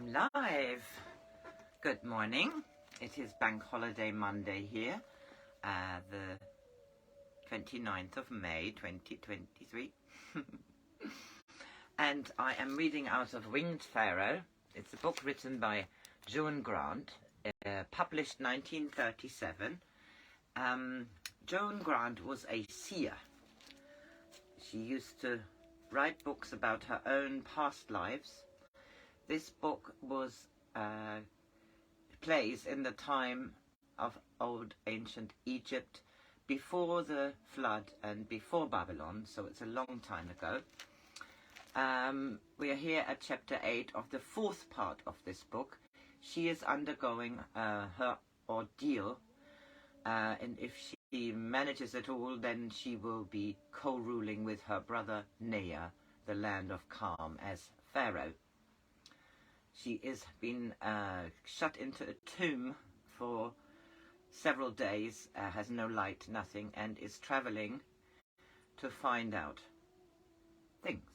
I'm live. Good morning. It is Bank Holiday Monday here, the 29th of May 2023. And I am reading out of Winged Pharaoh. It's a book written by Joan Grant, published 1937. Joan Grant was a seer. She used to write books about her own past lives. This book was plays in the time of old ancient Egypt, before the flood and before Babylon, so it's a long time ago. We are here at chapter 8 of the fourth part of this book. She is undergoing her ordeal, and if she manages it all, then she will be co-ruling with her brother Nea, the land of Calm, as Pharaoh. She is been shut into a tomb for several days, has no light, nothing, and is traveling to find out things.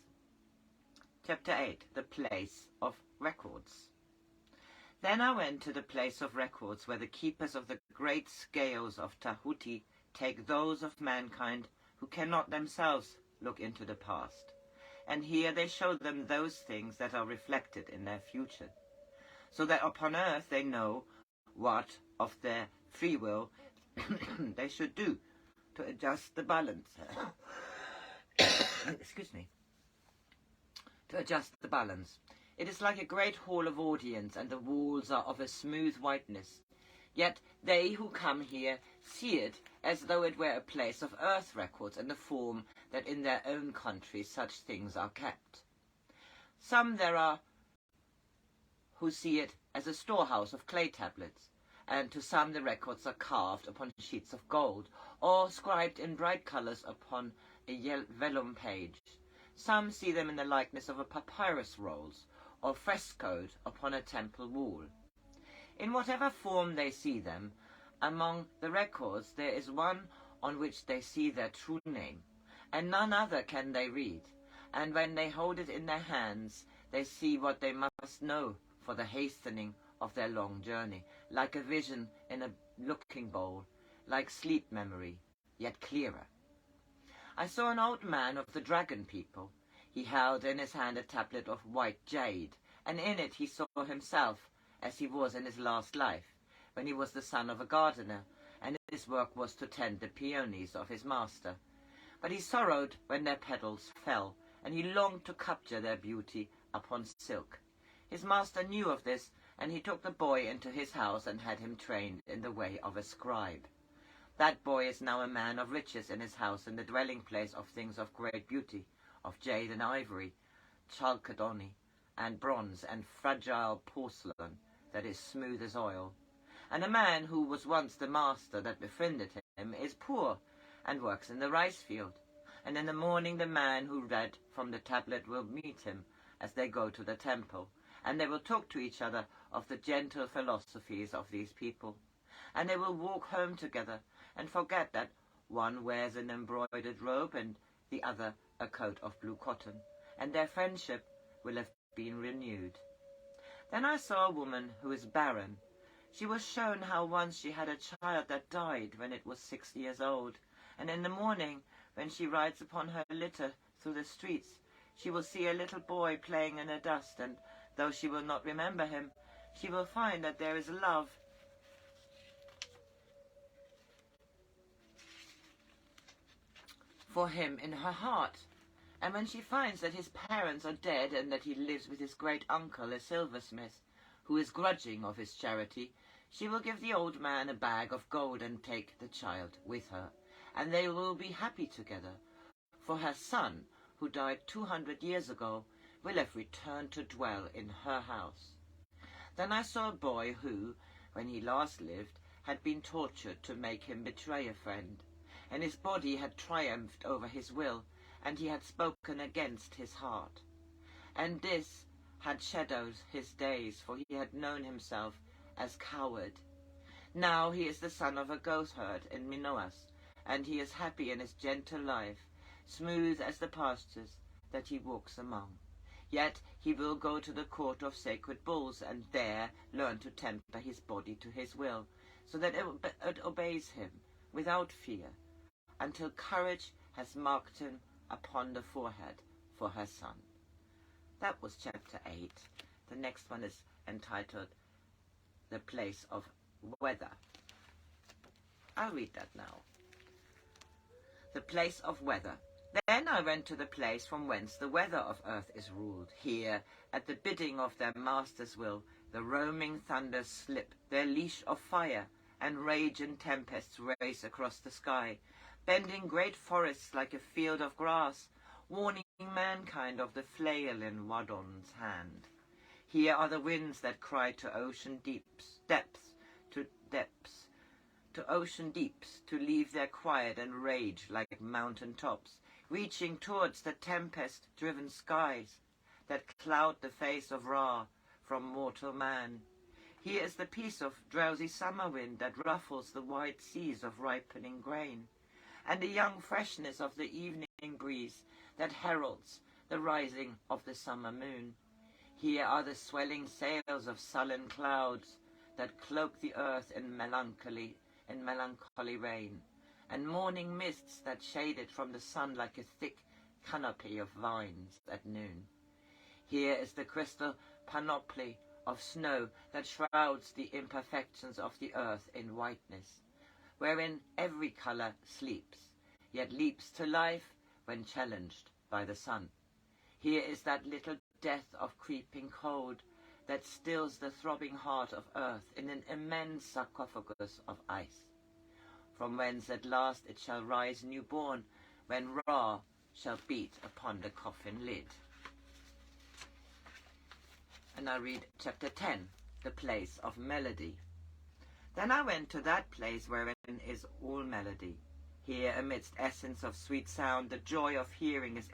Chapter 8, the place of records. Then I went to the place of records, where the keepers of the great scales of Tahuti take those of mankind who cannot themselves look into the past. And here they show them those things that are reflected in their future, so that upon earth they know what of their free will they should do to adjust the balance. Excuse me. To adjust the balance. It is like a great hall of audience, and the walls are of a smooth whiteness. Yet they who come here see it as though it were a place of earth records, in the form that in their own country such things are kept. Some there are who see it as a storehouse of clay tablets, and to some the records are carved upon sheets of gold, or scribed in bright colours upon a vellum page. Some see them in the likeness of a papyrus rolls, or frescoed upon a temple wall. In whatever form they see them, among the records there is one on which they see their true name, and none other can they read. And when they hold it in their hands, they see what they must know for the hastening of their long journey, like a vision in a looking bowl, like sleep memory, yet clearer. I saw an old man of the dragon people. He held in his hand a tablet of white jade, and in it he saw himself as he was in his last life, when he was the son of a gardener, and his work was to tend the peonies of his master. But he sorrowed when their petals fell, and he longed to capture their beauty upon silk. His master knew of this, and he took the boy into his house and had him trained in the way of a scribe. That boy is now a man of riches in his house, in the dwelling place of things of great beauty, of jade and ivory, chalcedony, and bronze, and fragile porcelain that is smooth as oil. And a man who was once the master that befriended him is poor, and works in the rice field. And in the morning the man who read from the tablet will meet him as they go to the temple, and they will talk to each other of the gentle philosophies of these people. And they will walk home together, and forget that one wears an embroidered robe and the other a coat of blue cotton, and their friendship will have been renewed. Then I saw a woman who is barren. She was shown how once she had a child that died when it was 6 years old, and in the morning, when she rides upon her litter through the streets, she will see a little boy playing in the dust, and though she will not remember him, she will find that there is love for him in her heart. And when she finds that his parents are dead, and that he lives with his great uncle, a silversmith, who is grudging of his charity, she will give the old man a bag of gold and take the child with her, and they will be happy together. For her son, who died 200 years ago, will have returned to dwell in her house. Then I saw a boy who, when he last lived, had been tortured to make him betray a friend, and his body had triumphed over his will, and he had spoken against his heart. And this had shadowed his days, for he had known himself as coward. Now he is the son of a goatherd in Minoas, and he is happy in his gentle life, smooth as the pastures that he walks among. Yet he will go to the court of sacred bulls and there learn to temper his body to his will, so that it obeys him without fear, until courage has marked him upon the forehead for her son. That was chapter 8. The next one is entitled The Place of Weather. I'll read that now. The place of weather. Then I went to the place from whence the weather of earth is ruled. Here, at the bidding of their master's will, the roaming thunders slip their leash of fire, and rage and tempests race across the sky, bending great forests like a field of grass, warning mankind of the flail in Wadon's hand. Here are the winds that cry to ocean depths, to ocean deeps, to leave their quiet and rage like mountain tops, reaching towards the tempest-driven skies that cloud the face of Ra from mortal man. Here is the peace of drowsy summer wind that ruffles the white seas of ripening grain, and the young freshness of the evening breeze that heralds the rising of the summer moon. Here are the swelling sails of sullen clouds that cloak the earth in melancholy rain, and morning mists that shade it from the sun like a thick canopy of vines at noon. Here is the crystal panoply of snow that shrouds the imperfections of the earth in whiteness, wherein every colour sleeps, yet leaps to life when challenged by the sun. Here is that little death of creeping cold that stills the throbbing heart of earth in an immense sarcophagus of ice, from whence at last it shall rise newborn, when Ra shall beat upon the coffin lid. And I read chapter 10, The Place of Melody. Then I went to that place wherein is all melody. Here, amidst essence of sweet sound, the joy of hearing is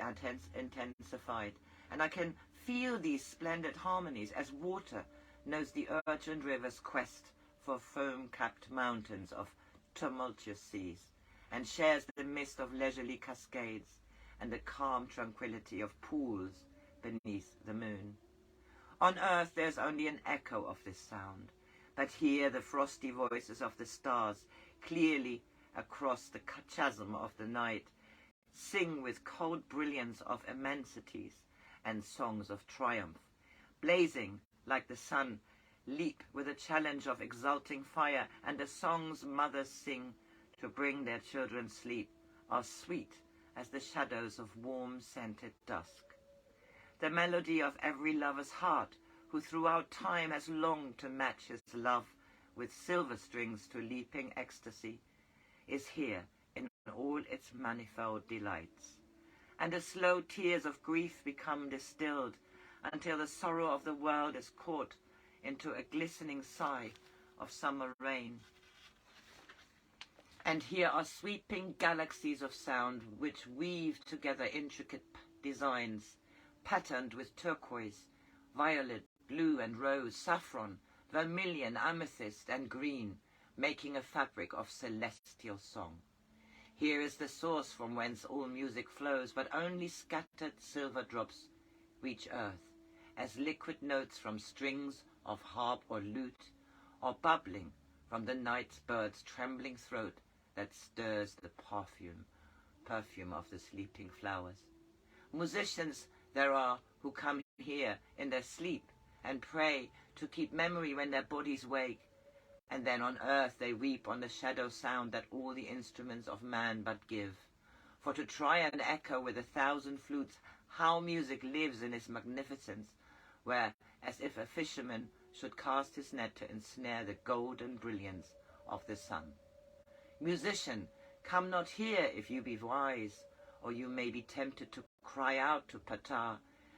intensified, and I can feel these splendid harmonies as water knows the urgent river's quest for foam-capped mountains of tumultuous seas, and shares the mist of leisurely cascades and the calm tranquillity of pools beneath the moon. On earth there's only an echo of this sound, but here the frosty voices of the stars clearly across the chasm of the night sing with cold brilliance of immensities and songs of triumph, blazing like the sun, leap with a challenge of exulting fire, and the songs mothers sing to bring their children sleep are sweet as the shadows of warm-scented dusk. The melody of every lover's heart, who throughout time has longed to match his love with silver strings to leaping ecstasy, is here in all its manifold delights. And the slow tears of grief become distilled until the sorrow of the world is caught into a glistening sigh of summer rain. And here are sweeping galaxies of sound which weave together intricate designs, patterned with turquoise, violet, blue and rose, saffron, vermilion, amethyst and green, making a fabric of celestial song. Here is the source from whence all music flows, but only scattered silver drops reach earth, as liquid notes from strings of harp or lute, or bubbling from the night bird's trembling throat that stirs the perfume of the sleeping flowers. Musicians there are who come here in their sleep and pray to keep memory when their bodies wake, and then on earth they weep on the shadow sound that all the instruments of man but give. For to try and echo with 1,000 flutes how music lives in its magnificence, where, as if a fisherman should cast his net to ensnare the golden brilliance of the sun. Musician, come not here if you be wise, or you may be tempted to cry out to Ptah,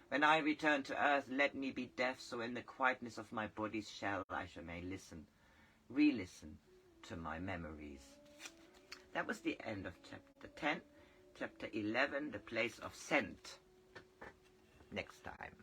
when I return to earth, let me be deaf, so in the quietness of my body's shell I may listen, re-listen to my memories. That was the end of chapter 10. Chapter 11, The Place of Scent. Next time.